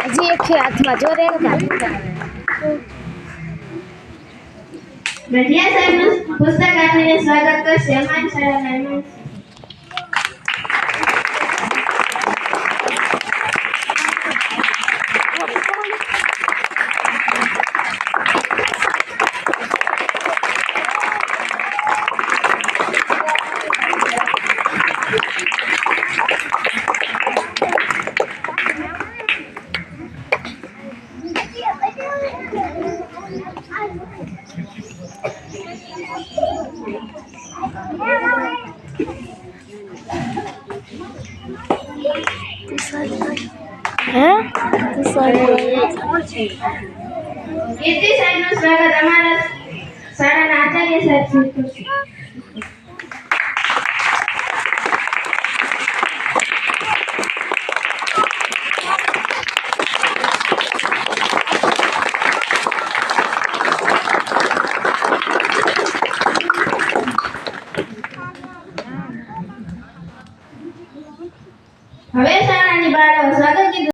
હજી એક છે હાથમાં જો રેણુકા ગઢિયા સાહેબનું પુસ્તક આપીને સ્વાગત કરશે અમારી શાળાના એમએન કીર્તિ સાહેબનું સ્વાગત અમારા શાળાના આચાર્ય સાહેબ કરશે હવે શાળાની બાળકો સ્વાગત